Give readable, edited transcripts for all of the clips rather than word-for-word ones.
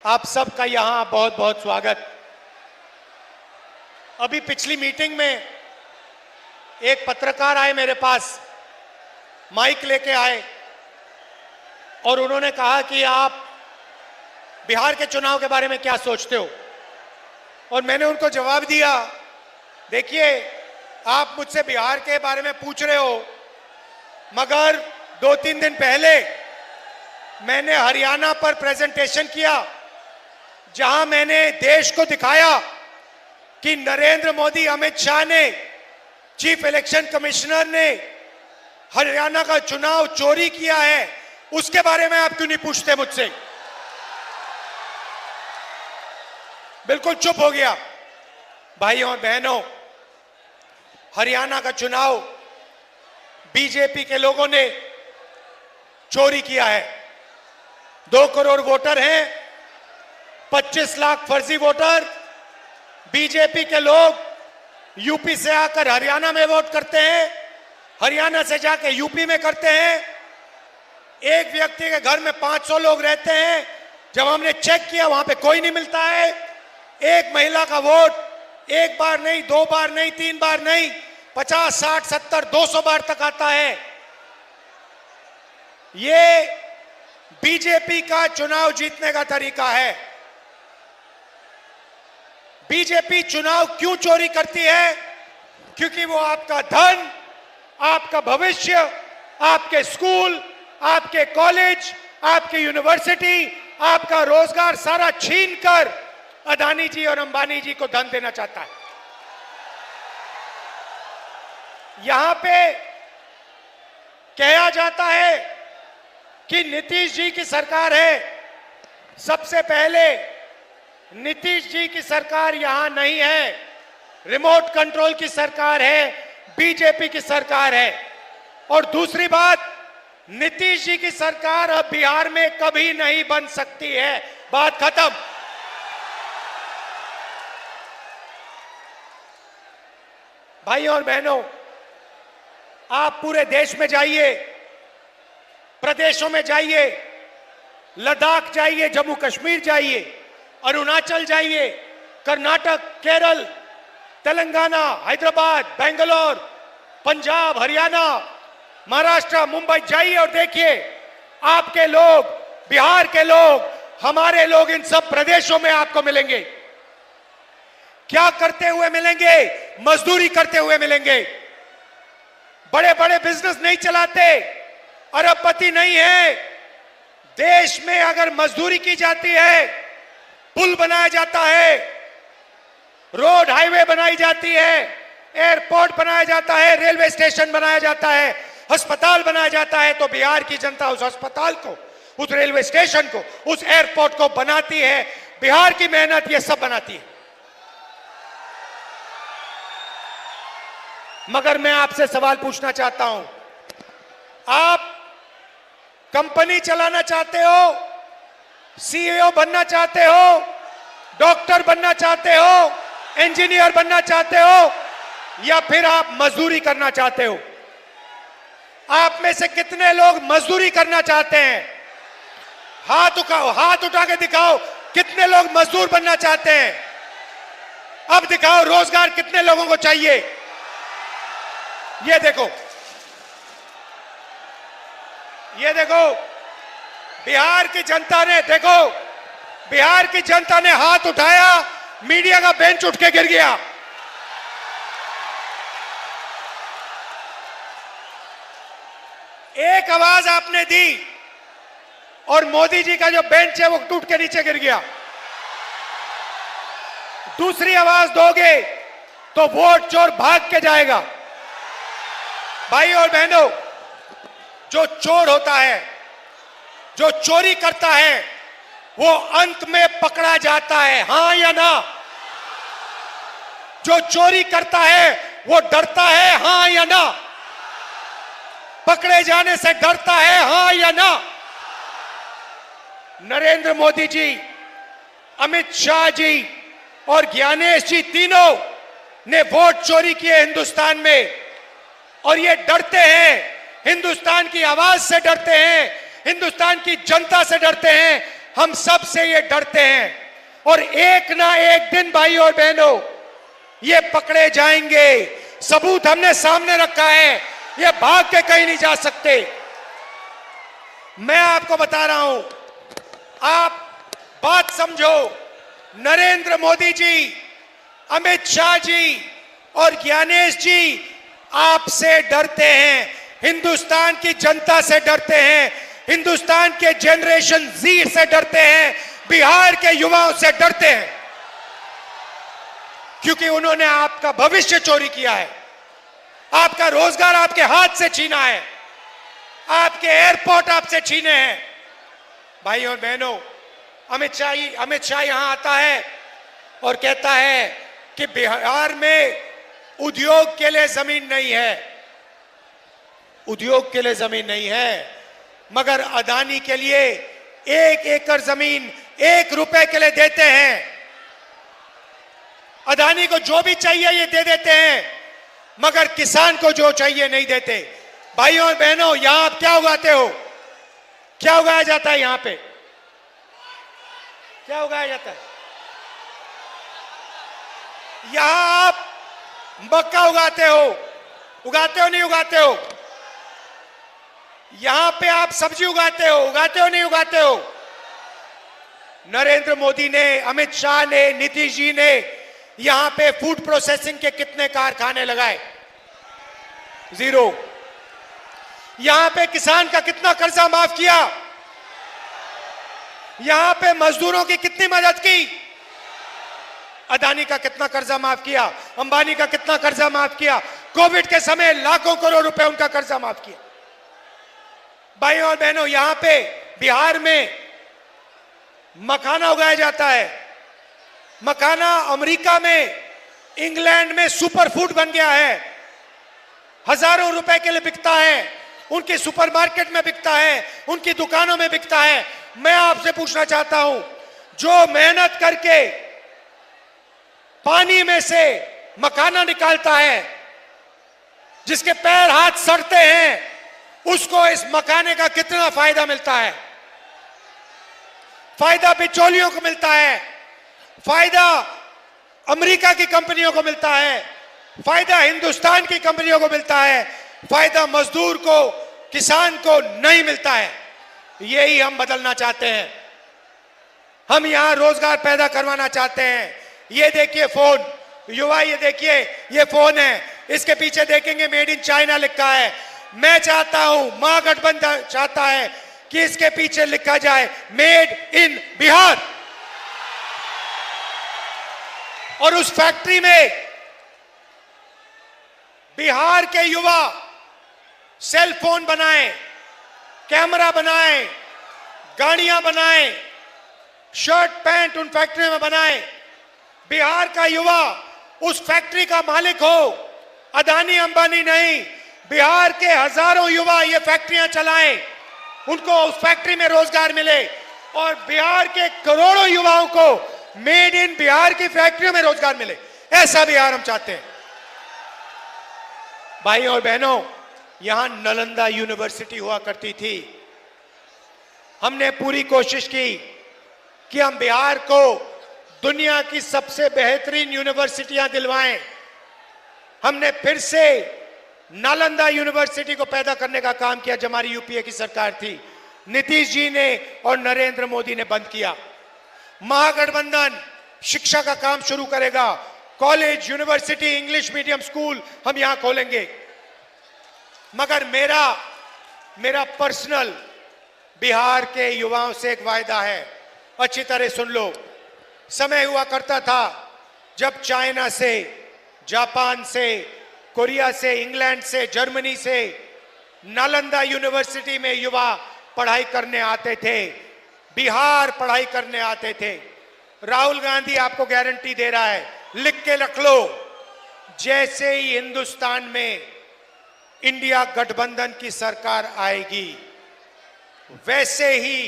आप सबका यहां बहुत बहुत स्वागत। अभी पिछली मीटिंग में एक पत्रकार आए मेरे पास, माइक लेके आए और उन्होंने कहा कि आप बिहार के चुनाव के बारे में क्या सोचते हो। और मैंने उनको जवाब दिया, देखिए आप मुझसे बिहार के बारे में पूछ रहे हो, मगर 2-3 दिन पहले मैंने हरियाणा पर प्रेजेंटेशन किया, जहां मैंने देश को दिखाया कि नरेंद्र मोदी, अमित शाह ने, चीफ इलेक्शन कमिश्नर ने हरियाणा का चुनाव चोरी किया है। उसके बारे में आप क्यों नहीं पूछते मुझसे? बिल्कुल चुप हो गया। भाइयों और बहनों, हरियाणा का चुनाव बीजेपी के लोगों ने चोरी किया है। 2 करोड़ वोटर हैं, 25 लाख फर्जी वोटर। बीजेपी के लोग यूपी से आकर हरियाणा में वोट करते हैं, हरियाणा से जाके यूपी में करते हैं। एक व्यक्ति के घर में 500 लोग रहते हैं, जब हमने चेक किया वहां पे कोई नहीं मिलता है। एक महिला का वोट 1 बार नहीं, 2 बार नहीं, 3 बार नहीं, 50, 60, 70, 200 बार तक आता है। ये बीजेपी का चुनाव जीतने का तरीका है। बीजेपी चुनाव क्यों चोरी करती है? क्योंकि वो आपका धन, आपका भविष्य, आपके स्कूल, आपके कॉलेज, आपकी यूनिवर्सिटी, आपका रोजगार सारा छीनकर अदानी जी और अंबानी जी को धन देना चाहता है। यहां पे कहा जाता है कि नीतीश जी की सरकार है। सबसे पहले नीतीश जी की सरकार यहां नहीं है, रिमोट कंट्रोल की सरकार है, बीजेपी की सरकार है। और दूसरी बात, नीतीश जी की सरकार अब बिहार में कभी नहीं बन सकती है। बात खत्म। भाइयों और बहनों, आप पूरे देश में जाइए, प्रदेशों में जाइए, लद्दाख जाइए, जम्मू कश्मीर जाइए, अरुणाचल जाइए, कर्नाटक, केरल, तेलंगाना, हैदराबाद, बेंगलोर, पंजाब, हरियाणा, महाराष्ट्र, मुंबई जाइए और देखिए, आपके लोग, बिहार के लोग, हमारे लोग इन सब प्रदेशों में आपको मिलेंगे। क्या करते हुए मिलेंगे? मजदूरी करते हुए मिलेंगे। बड़े बड़े बिजनेस नहीं चलाते, अरबपति नहीं है। देश में अगर मजदूरी की जाती है, पुल बनाया जाता है, रोड हाईवे बनाई जाती है, एयरपोर्ट बनाया जाता है, रेलवे स्टेशन बनाया जाता है, अस्पताल बनाया जाता है, तो बिहार की जनता उस अस्पताल को, उस रेलवे स्टेशन को, उस एयरपोर्ट को बनाती है। बिहार की मेहनत ये सब बनाती है। मगर मैं आपसे सवाल पूछना चाहता हूं, आप कंपनी चलाना चाहते हो, सीईओ बनना चाहते हो, डॉक्टर बनना चाहते हो, इंजीनियर बनना चाहते हो, या फिर आप मजदूरी करना चाहते हो? आप में से कितने लोग मजदूरी करना चाहते हैं? हाथ उठाओ, हाथ उठा के दिखाओ, कितने लोग मजदूर बनना चाहते हैं? अब दिखाओ रोजगार कितने लोगों को चाहिए। ये देखो, ये देखो, बिहार की जनता ने, देखो, बिहार की जनता ने हाथ उठाया, मीडिया का बेंच उठ के गिर गया। एक आवाज आपने दी और मोदी जी का जो बेंच है वो टूट के नीचे गिर गया। दूसरी आवाज दोगे तो वोट चोर भाग के जाएगा। भाई और बहनों, जो चोर होता है, जो चोरी करता है, वो अंत में पकड़ा जाता है, हां या ना? जो चोरी करता है वो डरता है, हां या ना? पकड़े जाने से डरता है, हां या ना? नरेंद्र मोदी जी, अमित शाह जी और ज्ञानेश जी तीनों ने वोट चोरी किए हिंदुस्तान में, और ये डरते हैं, हिंदुस्तान की आवाज से डरते हैं, हिंदुस्तान की जनता से डरते हैं। हम सब से ये डरते हैं और एक ना एक दिन भाई और बहनों ये पकड़े जाएंगे। सबूत हमने सामने रखा है, ये भाग के कहीं नहीं जा सकते। मैं आपको बता रहा हूं, आप बात समझो। नरेंद्र मोदी जी, अमित शाह जी और ज्ञानेश जी आपसे डरते हैं, हिंदुस्तान की जनता से डरते हैं, हिंदुस्तान के जनरेशन जी से डरते हैं, बिहार के युवाओं से डरते हैं, क्योंकि उन्होंने आपका भविष्य चोरी किया है, आपका रोजगार आपके हाथ से छीना है, आपके एयरपोर्ट आपसे छीने हैं। भाई और बहनों, अमित शाह यहां आता है और कहता है कि बिहार में उद्योग के लिए जमीन नहीं है, उद्योग के लिए जमीन नहीं है, मगर अदानी के लिए 1 एकड़ जमीन 1 रुपए के लिए देते हैं। अदानी को जो भी चाहिए ये दे देते हैं, मगर किसान को जो चाहिए नहीं देते। भाइयों और बहनों, यहां आप क्या उगाते हो? क्या उगाया जाता है यहां पे? क्या उगाया जाता है? यहां आप मक्का उगाते हो नहीं उगाते हो? यहां पे आप सब्जी उगाते हो नहीं उगाते हो? नरेंद्र मोदी ने, अमित शाह ने, नीतीश जी ने यहां पे फूड प्रोसेसिंग के कितने कारखाने लगाए? 0। यहां पे किसान का कितना कर्जा माफ किया? यहां पे मजदूरों की कितनी मदद की? अदानी का कितना कर्जा माफ किया? अंबानी का कितना कर्जा माफ किया? कोविड के समय लाखों करोड़ रुपए उनका कर्जा माफ किया। भाइयों और बहनों, यहां पे बिहार में मखाना उगाया जाता है। मखाना अमेरिका में, इंग्लैंड में सुपर फूड बन गया है, हजारों रुपए के लिए बिकता है, उनके सुपरमार्केट में बिकता है, उनकी दुकानों में बिकता है। मैं आपसे पूछना चाहता हूं, जो मेहनत करके पानी में से मखाना निकालता है, जिसके पैर हाथ सड़ते हैं, उसको इस मखाने का कितना फायदा मिलता है? फायदा बिचौलियों को मिलता है, फायदा अमेरिका की कंपनियों को मिलता है, फायदा हिंदुस्तान की कंपनियों को मिलता है, फायदा मजदूर को, किसान को नहीं मिलता है। यही हम बदलना चाहते हैं। हम यहां रोजगार पैदा करवाना चाहते हैं। ये देखिए फोन, युवा, ये देखिए, ये फोन है, इसके पीछे देखेंगे मेड इन चाइना लिखा है। मैं चाहता हूं, महागठबंधन चाहता है कि इसके पीछे लिखा जाए मेड इन बिहार। और उस फैक्ट्री में बिहार के युवा सेल फोन बनाएं, कैमरा बनाएं, गाड़ियां बनाएं, शर्ट पैंट उन फैक्ट्री में बनाएं। बिहार का युवा उस फैक्ट्री का मालिक हो, अदानी अंबानी नहीं। बिहार के हजारों युवा ये फैक्ट्रियां चलाएं, उनको उस फैक्ट्री में रोजगार मिले, और बिहार के करोड़ों युवाओं को मेड इन बिहार की फैक्ट्रियों में रोजगार मिले। ऐसा बिहार हम चाहते हैं। भाइयों और बहनों, यहां नालंदा यूनिवर्सिटी हुआ करती थी। हमने पूरी कोशिश की कि हम बिहार को दुनिया की सबसे बेहतरीन यूनिवर्सिटियां दिलवाएं। हमने फिर से नालंदा यूनिवर्सिटी को पैदा करने का काम किया जब हमारी यूपीए की सरकार थी। नीतीश जी ने और नरेंद्र मोदी ने बंद किया। महागठबंधन शिक्षा का काम शुरू करेगा। College, university, English medium school हम यहां खोलेंगे। मगर मेरा पर्सनल बिहार के युवाओं से एक वायदा है, अच्छी तरह सुन लो। समय हुआ करता था जब चाइना से, जापान से, कोरिया से, इंग्लैंड से, जर्मनी से नालंदा यूनिवर्सिटी में युवा पढ़ाई करने आते थे, बिहार पढ़ाई करने आते थे। राहुल गांधी आपको गारंटी दे रहा है, लिख के रख लो, जैसे ही हिंदुस्तान में इंडिया गठबंधन की सरकार आएगी, वैसे ही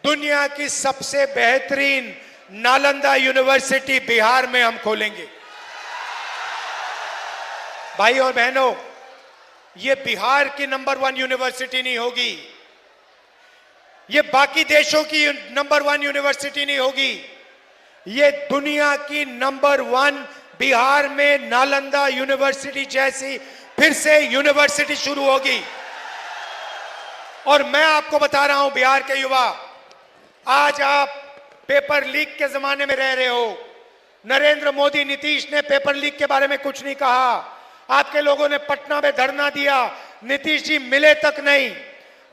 दुनिया की सबसे बेहतरीन नालंदा यूनिवर्सिटी बिहार में हम खोलेंगे। भाई और बहनों, ये बिहार की नंबर 1 यूनिवर्सिटी नहीं होगी, ये बाकी देशों की नंबर 1 यूनिवर्सिटी नहीं होगी, ये दुनिया की नंबर 1 बिहार में नालंदा यूनिवर्सिटी जैसी फिर से यूनिवर्सिटी शुरू होगी। और मैं आपको बता रहा हूं बिहार के युवा, आज आप पेपर लीक के जमाने में रह रहे हो। नरेंद्र मोदी, नीतीश ने पेपर लीक के बारे में कुछ नहीं कहा। आपके लोगों ने पटना में धरना दिया, नीतीश जी मिले तक नहीं।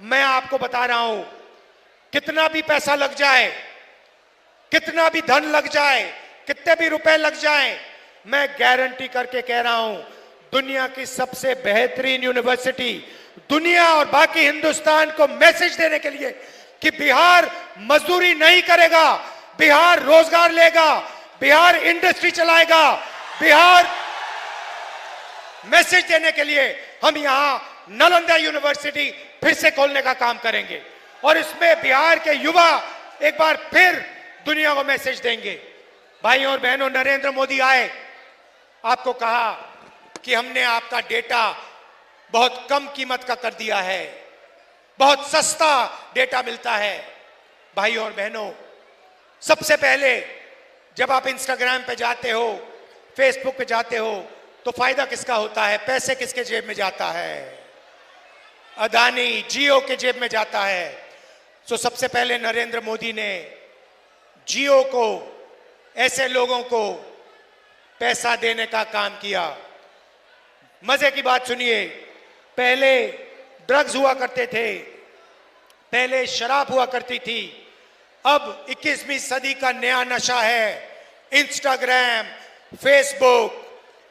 मैं आपको बता रहा हूं, कितना भी पैसा लग जाए, कितना भी धन लग जाए, कितने भी रुपए लग जाए, मैं गारंटी करके कह रहा हूं, दुनिया की सबसे बेहतरीन यूनिवर्सिटी दुनिया और बाकी हिंदुस्तान को मैसेज देने के लिए कि बिहार मजदूरी नहीं करेगा, बिहार रोजगार लेगा, बिहार इंडस्ट्री चलाएगा, बिहार मैसेज देने के लिए हम यहां नालंदा यूनिवर्सिटी फिर से खोलने का काम करेंगे। और इसमें बिहार के युवा एक बार फिर दुनिया को मैसेज देंगे। भाइयों और बहनों, नरेंद्र मोदी आए, आपको कहा कि हमने आपका डेटा बहुत कम कीमत का कर दिया है, बहुत सस्ता डेटा मिलता है। भाइयों और बहनों, सबसे पहले जब आप इंस्टाग्राम पे जाते हो, फेसबुक पे जाते हो, तो फायदा किसका होता है? पैसे किसके जेब में जाता है? अदानी, जियो के जेब में जाता है। तो सबसे पहले नरेंद्र मोदी ने जियो को, ऐसे लोगों को पैसा देने का काम किया। मजे की बात सुनिए, पहले ड्रग्स हुआ करते थे, पहले शराब हुआ करती थी, अब 21वीं सदी का नया नशा है इंस्टाग्राम, फेसबुक,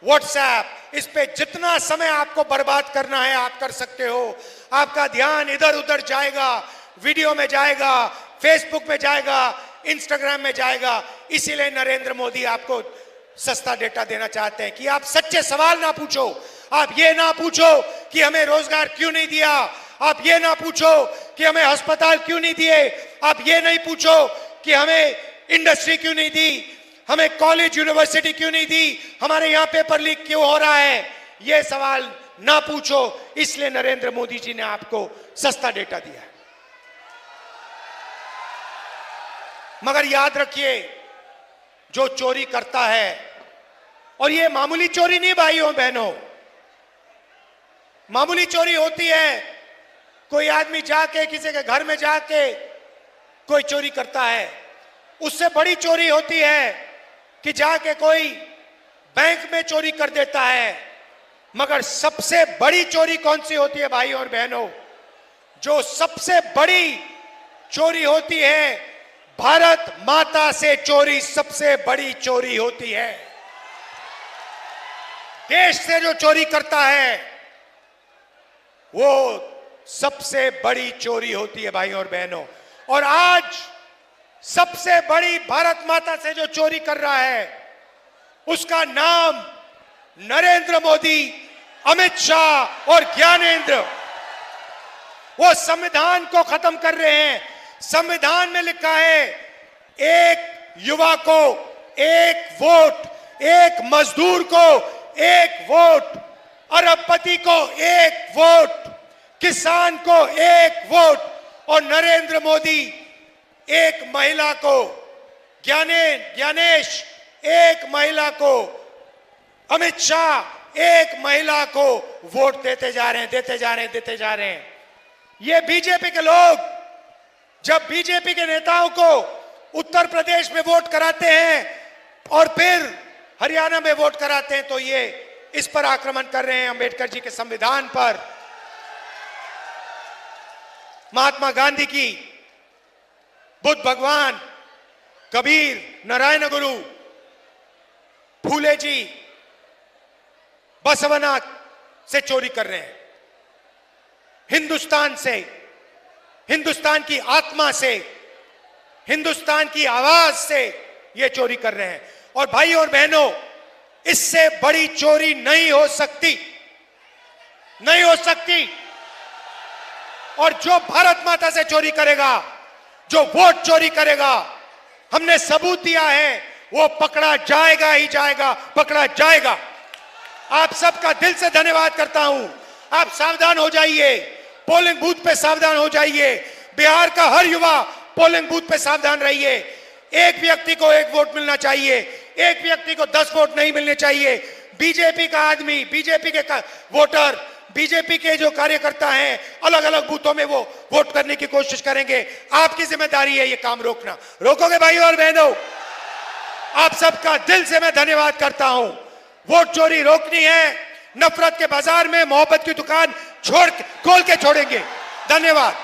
व्हाट्सएप। इस पे जितना समय आपको बर्बाद करना है आप कर सकते हो। आपका ध्यान इधर उधर जाएगा, वीडियो में जाएगा, फेसबुक में जाएगा, इंस्टाग्राम में जाएगा। इसीलिए नरेंद्र मोदी आपको सस्ता डेटा देना चाहते हैं कि आप सच्चे सवाल ना पूछो। आप ये ना पूछो कि हमें रोजगार क्यों नहीं दिया, आप ये ना पूछो कि हमें अस्पताल क्यों नहीं दिए, आप ये नहीं पूछो कि हमें इंडस्ट्री क्यों नहीं दी, हमें कॉलेज यूनिवर्सिटी क्यों नहीं दी, हमारे यहां पेपर लीक क्यों हो रहा है। ये सवाल ना पूछो। इसलिए नरेंद्र मोदी जी ने आपको सस्ता डेटा दिया है। मगर याद रखिए, जो चोरी करता है, और ये मामूली चोरी नहीं भाइयों बहनों, मामूली चोरी होती है, कोई आदमी जाके किसी के घर में जाके कोई चोरी करता है। उससे बड़ी चोरी होती है कि जाके कोई बैंक में चोरी कर देता है। मगर सबसे बड़ी चोरी कौन सी होती है भाइयों और बहनों? जो सबसे बड़ी चोरी होती है, भारत माता से चोरी सबसे बड़ी चोरी होती है। देश से जो चोरी करता है वो सबसे बड़ी चोरी होती है भाइयों और बहनों। और आज सबसे बड़ी भारत माता से जो चोरी कर रहा है उसका नाम नरेंद्र मोदी, अमित शाह और ज्ञानेंद्र। वो संविधान को खत्म कर रहे हैं। संविधान में लिखा है, एक युवा को एक वोट, एक मजदूर को एक वोट, अरबपति को एक वोट, किसान को एक वोट, और नरेंद्र मोदी एक महिला को, ज्ञानेश एक महिला को, अमित शाह एक महिला को वोट देते जा रहे हैं, देते जा रहे हैं, देते जा रहे हैं। ये बीजेपी के लोग जब बीजेपी के नेताओं को उत्तर प्रदेश में वोट कराते हैं और फिर हरियाणा में वोट कराते हैं, तो ये इस पर आक्रमण कर रहे हैं, अंबेडकर जी के संविधान पर। महात्मा गांधी की, बुद्ध भगवान, कबीर, नारायण गुरु, फूले जी, बसवनाथ से चोरी कर रहे हैं। हिंदुस्तान से, हिंदुस्तान की आत्मा से, हिंदुस्तान की आवाज से ये चोरी कर रहे हैं। और भाई और बहनों, इससे बड़ी चोरी नहीं हो सकती, नहीं हो सकती। और जो भारत माता से चोरी करेगा, जो वोट चोरी करेगा, हमने सबूत दिया है, वो पकड़ा जाएगा ही जाएगा, पकड़ा जाएगा। आप सबका दिल से धन्यवाद करता हूं। आप सावधान हो जाइए, पोलिंग बूथ पे सावधान हो जाइए। बिहार का हर युवा पोलिंग बूथ पे सावधान रहिए। एक व्यक्ति को एक वोट मिलना चाहिए, एक व्यक्ति को 10 वोट नहीं मिलने चाहिए। बीजेपी का आदमी, बीजेपी के वोटर, बीजेपी के जो कार्यकर्ता हैं अलग अलग बूथों में वो वोट करने की कोशिश करेंगे। आपकी जिम्मेदारी है ये काम रोकना। रोकोगे भाइयों और बहनों? आप सबका दिल से मैं धन्यवाद करता हूं। वोट चोरी रोकनी है, नफरत के बाजार में मोहब्बत की दुकान खोल के छोड़ेंगे। धन्यवाद।